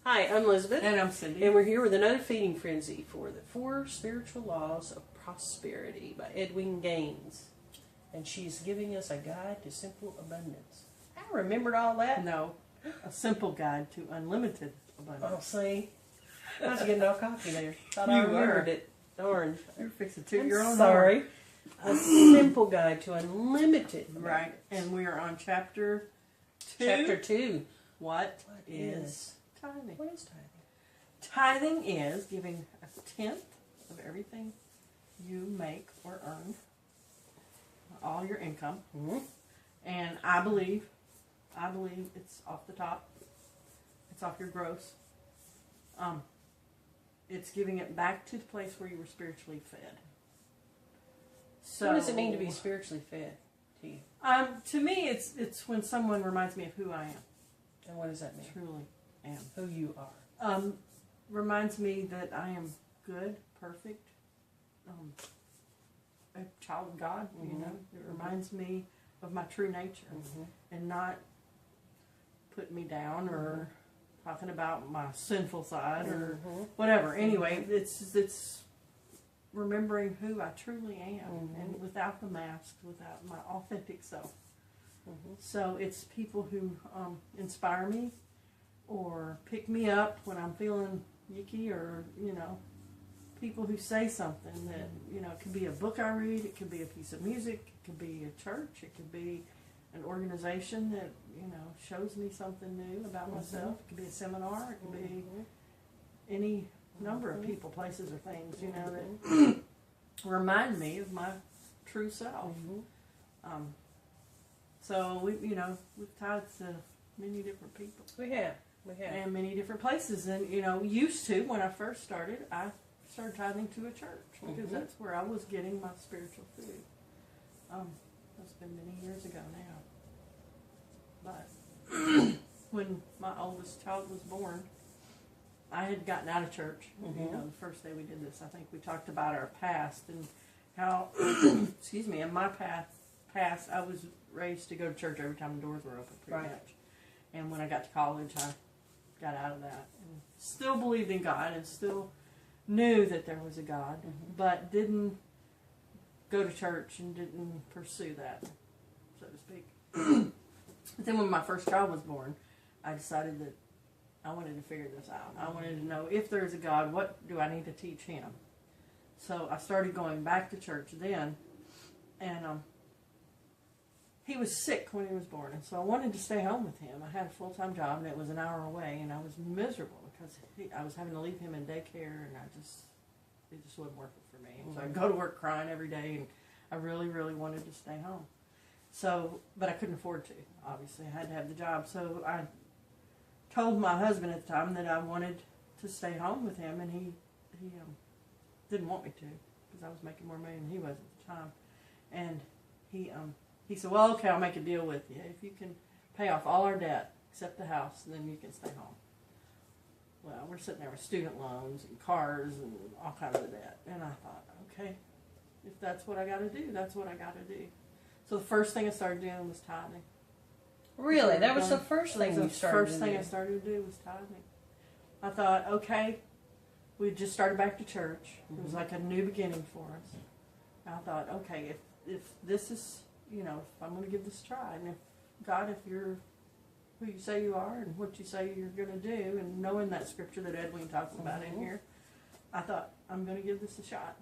Hi, I'm Elizabeth. And I'm Cindy. And we're here with another feeding frenzy for the 4 Spiritual Laws of Prosperity by Edwene Gaines. And she's giving us a guide to simple abundance. I remembered all that. No, a simple guide to unlimited abundance. Oh, see? I was getting all cocky there. Thought I remembered it. Darn. You're fixing to toot your own sorry. horn. A simple guide to unlimited abundance. Right. And we are on chapter 2. Chapter 2. What is tithing? What is tithing? Tithing is giving a tenth of everything you make or earn, all your income. Mm-hmm. And I believe it's off the top. It's off your gross. It's giving it back to the place where you were spiritually fed. So, What does it mean to be spiritually fed to you? To me, it's when someone reminds me of who I am. And what does that mean? Truly am. Who you are. Reminds me that I am good, perfect, a child of God, you know. It reminds me of my true nature and not putting me down or talking about my sinful side or whatever. Anyway, it's remembering who I truly am and without the mask, without my authentic self. So it's people who inspire me or pick me up when I'm feeling yucky, or, you know, people who say something that, you know, it could be a book I read, it could be a piece of music, it could be a church, it could be an organization that, you know, shows me something new about myself. It could be a seminar, it could be any number of people, places, or things, you know, that remind me of my true self. So we've tithed to many different people. We have. And many different places. And, you know, used to, when I first started, I started tithing to a church because that's where I was getting my spiritual food. That's been many years ago now. But when my oldest child was born, I had gotten out of church. You know, the first day we did this, I think we talked about our past and how, excuse me, in my past, I was raised to go to church every time the doors were open, pretty much. And when I got to college, I got out of that and still believed in God and still knew that there was a God, but didn't go to church and didn't pursue that, so to speak. But then when my first child was born, I decided that I wanted to figure this out. I wanted to know, if there's a God, what do I need to teach him? So I started going back to church then, and he was sick when he was born, and so I wanted to stay home with him. I had a full-time job, and it was an hour away, and I was miserable because I was having to leave him in daycare, and it just wasn't working for me. So I'd go to work crying every day, and I really, really wanted to stay home. So, but I couldn't afford to, obviously. I had to have the job. So I told my husband at the time that I wanted to stay home with him, and he didn't want me to because I was making more money than he was at the time. And he said, well, okay, I'll make a deal with you. If you can pay off all our debt except the house, then you can stay home. Well, we're sitting there with student loans and cars and all kinds of debt. And I thought, okay, if that's what I got to do, that's what I got to do. So the first thing I started doing was tithing. Really? That was the first thing you started to do? The first thing I started to do was tithing. I thought, okay, we just started back to church. It was like a new beginning for us. And I thought, okay, if this is, you know, if I'm going to give this a try, and if you're who you say you are and what you say you're going to do, and knowing that scripture that Edwene talks about in here, I thought, I'm going to give this a shot.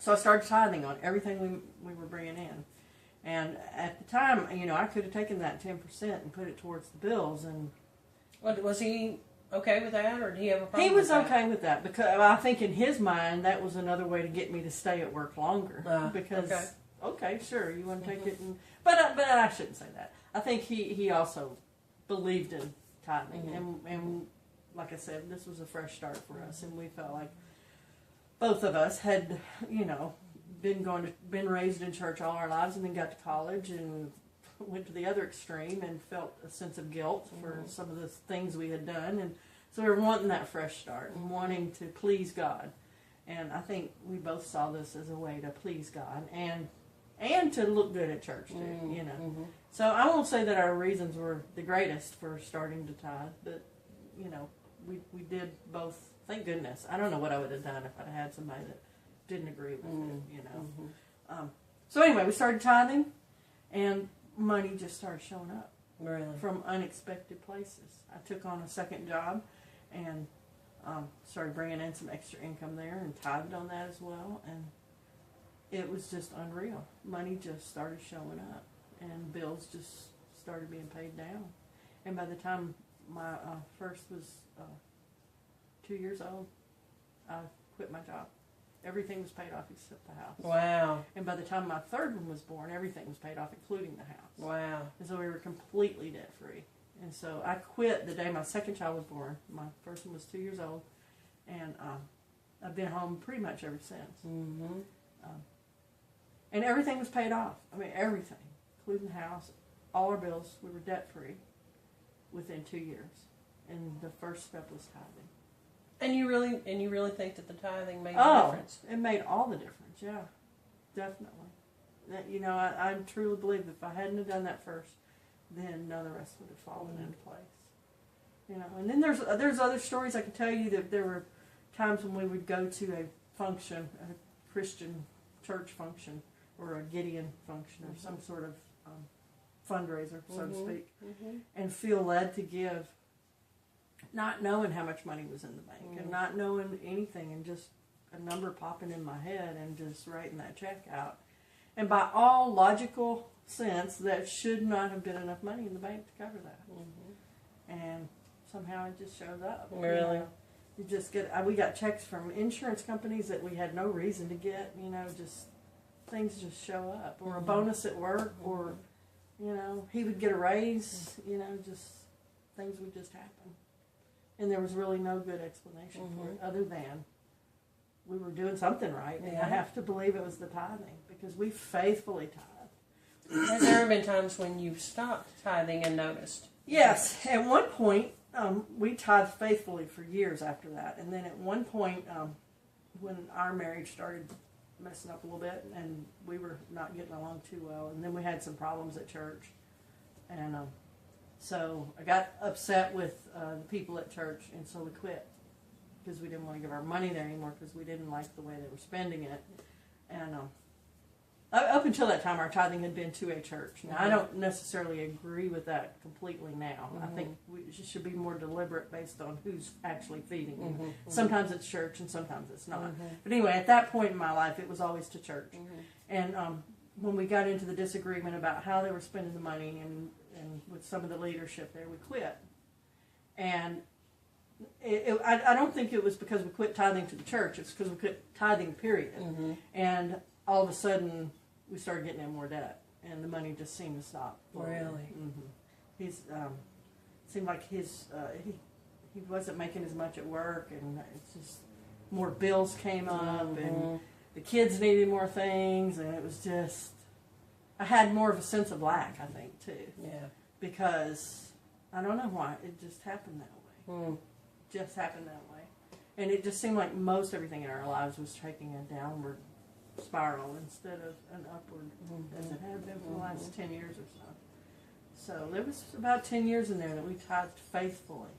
So I started tithing on everything we were bringing in. And at the time, you know, I could have taken that 10% and put it towards the bills. And what, was he okay with that, or did he have a problem He was with that? okay with that, because I think in his mind that was another way to get me to stay at work longer. Because, okay, sure, you want to take it, but I shouldn't say that. I think he also believed in tithing, and like I said, this was a fresh start for us, and we felt like both of us had, you know, been raised in church all our lives, and then got to college and went to the other extreme and felt a sense of guilt for some of the things we had done, and so we were wanting that fresh start and wanting to please God. And I think we both saw this as a way to please God and to look good at church too, you know. So I won't say that our reasons were the greatest for starting to tithe, but, you know, we did both. Thank goodness. I don't know what I would have done if I'd had somebody that didn't agree with it, you know. So anyway, we started tithing, and money just started showing up. Really? From unexpected places. I took on a second job and started bringing in some extra income there and tithed on that as well. And it was just unreal. Money just started showing up, and bills just started being paid down. And by the time my first was 2 years old, I quit my job. Everything was paid off except the house. Wow. And by the time my third one was born, everything was paid off, including the house. Wow. And so we were completely debt free. And so I quit the day my second child was born. My first one was 2 years old. And I've been home pretty much ever since. Mm-hmm. And everything was paid off. I mean, everything, including the house, all our bills. We were debt free within 2 years. And the first step was tithing. And you really think that the tithing made a difference? It made all the difference. Yeah, definitely. You know, I truly believe that if I hadn't have done that first, then none of the rest would have fallen into place. You know, and then there's other stories I can tell you that there were times when we would go to a function, a Christian church function, or a Gideon function, or some sort of fundraiser, so to speak, and feel led to give, not knowing how much money was in the bank, and not knowing anything, and just a number popping in my head, and just writing that check out. And by all logical sense, that should not have been enough money in the bank to cover that. And somehow it just shows up. Really? You know, you just get, we got checks from insurance companies that we had no reason to get, you know, just things just show up. Or a bonus at work, or, you know, he would get a raise, you know, just things would just happen. And there was really no good explanation for it other than we were doing something right. And I have to believe it was the tithing, because we faithfully tithe. Has there ever been times when you've stopped tithing and noticed? Yes. At one point, we tithed faithfully for years after that. And then at one point, when our marriage started messing up a little bit, and we were not getting along too well, and then we had some problems at church. And so I got upset with the people at church, and so we quit, because we didn't want to give our money there anymore, because we didn't like the way they were spending it. And up until that time, our tithing had been to a church. Now, I don't necessarily agree with that completely now. I think we should be more deliberate based on who's actually feeding you. Sometimes it's church, and sometimes it's not. But anyway, at that point in my life, it was always to church. And when we got into the disagreement about how they were spending the money, and with some of the leadership there, we quit. And I don't think it was because we quit tithing to the church. It's because we quit tithing, period. And all of a sudden, we started getting in more debt, and the money just seemed to stop. Really? He's seemed like he wasn't making as much at work, and it's just more bills came up, and the kids needed more things, and it was just, I had more of a sense of lack, I think, too. Yeah. Because I don't know why, it just happened that way. Just happened that way. And it just seemed like most everything in our lives was taking a downward spiral instead of an upward, as it had been for the last 10 years or so. So there was about 10 years in there that we tithed faithfully.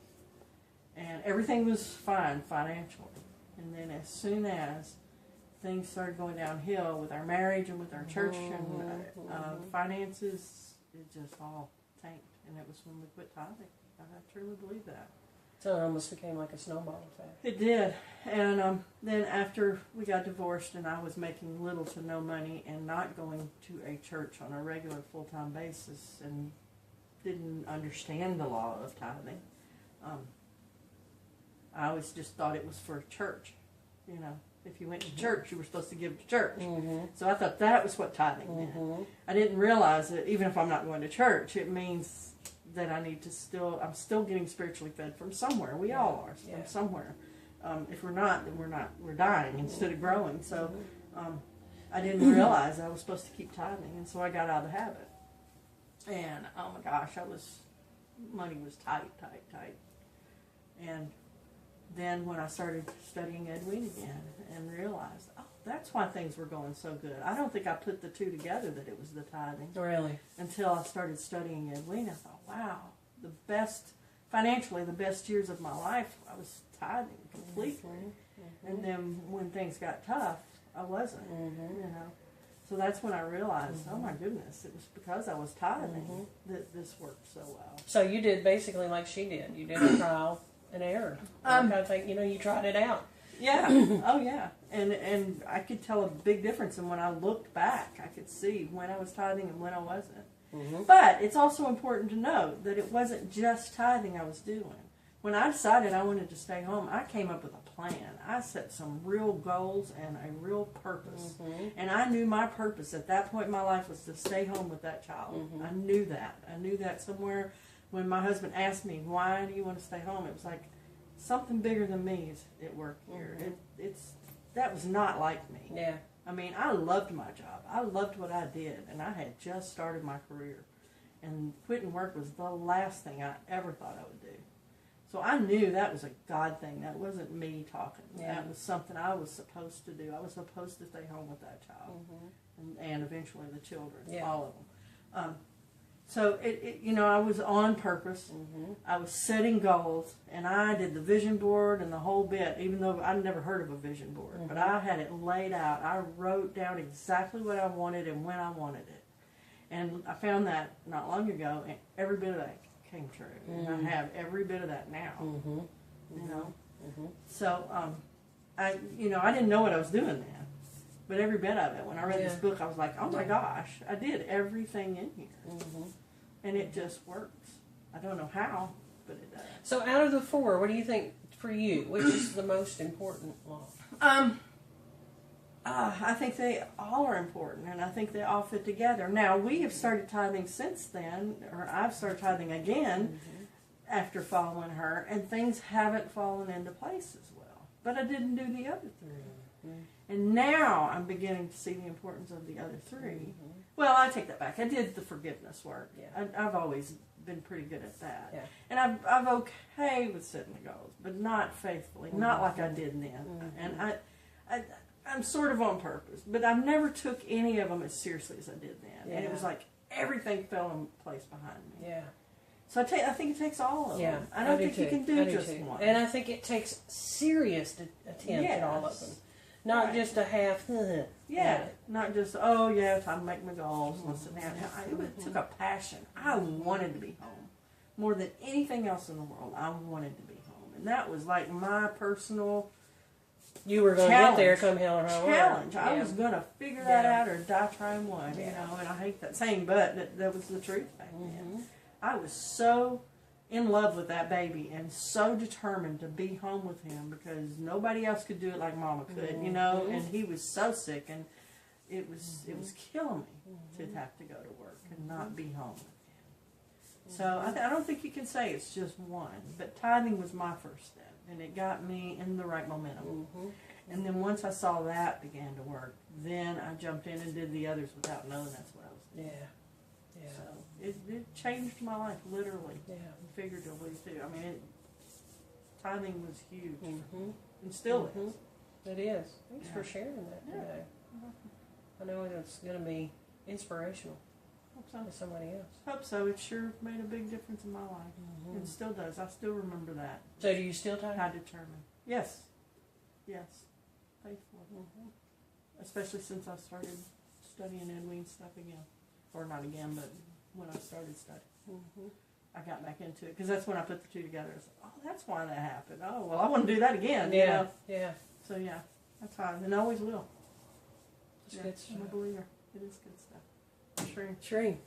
And everything was fine financially. And then as soon as things started going downhill with our marriage and with our church and finances, it just all tanked. And it was when we quit tithing. I truly believe that. So it almost became like a snowball effect. It did. And then after we got divorced, and I was making little to no money and not going to a church on a regular full-time basis, and didn't understand the law of tithing, I always just thought it was for church. You know, if you went to church, you were supposed to give to church. So I thought that was what tithing meant. I didn't realize that even if I'm not going to church, it means that I need to I'm still getting spiritually fed from somewhere. We all are, from somewhere. If we're not, then we're dying instead of growing. So I didn't realize I was supposed to keep tithing, and so I got out of the habit. And oh my gosh, money was tight. And then when I started studying Edwene again and realized, oh, that's why things were going so good. I don't think I put the two together that it was the tithing. Really? Until I started studying Edwene, I thought, wow, the best financially, the best years of my life, I was tithing completely. And then when things got tough, I wasn't, you know. So that's when I realized, oh my goodness, it was because I was tithing that this worked so well. So you did basically like she did. You did a trial and error. Kind of thing, you know, you tried it out. Yeah. Oh yeah. And I could tell a big difference. And when I looked back, I could see when I was tithing and when I wasn't. But it's also important to note that it wasn't just tithing I was doing. When I decided I wanted to stay home, I came up with a plan. I set some real goals and a real purpose. And I knew my purpose at that point in my life was to stay home with that child. I knew that. I knew that somewhere when my husband asked me, why do you want to stay home? It was like, something bigger than me is at work here. That was not like me. Yeah. I mean, I loved my job. I loved what I did, and I had just started my career. And quitting work was the last thing I ever thought I would do. So I knew that was a God thing. That wasn't me talking. Yeah. That was something I was supposed to do. I was supposed to stay home with that child, and eventually the children, all of them. So you know, I was on purpose. I was setting goals, and I did the vision board and the whole bit. Even though I'd never heard of a vision board, but I had it laid out. I wrote down exactly what I wanted and when I wanted it, and I found that not long ago, and every bit of that came true. And I have every bit of that now. You know, so I didn't know what I was doing then, but every bit of it. When I read this book, I was like, oh my gosh, I did everything in here, and it just works. I don't know how, but it does. So out of the four, what do you think for you? Which is the most important law? I think they all are important, and I think they all fit together. Now, we have started tithing since then, or I've started tithing again after following her, and things haven't fallen into place as well. But I didn't do the other three. And now I'm beginning to see the importance of the other three. Well, I take that back. I did the forgiveness work. I've always been pretty good at that. And I'm okay with setting the goals, but not faithfully, not like I did then. And I'm sort of on purpose, but I never took any of them as seriously as I did then. And it was like everything fell in place behind me. So I think it takes all of them. I don't think you can do just one. And I think it takes serious attempt at all of them. Not just a half, not just, time to make my goals. It took a passion. I wanted to be home. More than anything else in the world, I wanted to be home. And that was like my personal You were going to get there come hell or high water. Challenge. I was going to figure that out or die trying one, you know. And I hate that saying, but that was the truth back then. I was so in love with that baby and so determined to be home with him because nobody else could do it like Mama could, you know. And he was so sick, and it was killing me to have to go to work and not be home with him. So I don't think you can say it's just one, but tithing was my first step. And it got me in the right momentum. And then once I saw that began to work, then I jumped in and did the others without knowing that's what I was doing. So it changed my life, literally. And figuratively, too. I mean, tithing was huge. And still is. It is. Thanks for sharing that today. I know it's going to be inspirational. Hope so. To somebody else. Hope so. It sure made a big difference in my life. And still does. I still remember that. So do you still tithe? How determined. Yes. Faithfully. Especially since I started studying Edwene stuff again. Or not again, but when I started studying. I got back into it. Because that's when I put the two together. I was like, oh, that's why that happened. Oh, well, I want to do that again. You know? So, that's fine. And I always will. It's good stuff. I'm a believer. It is good stuff. Shereen.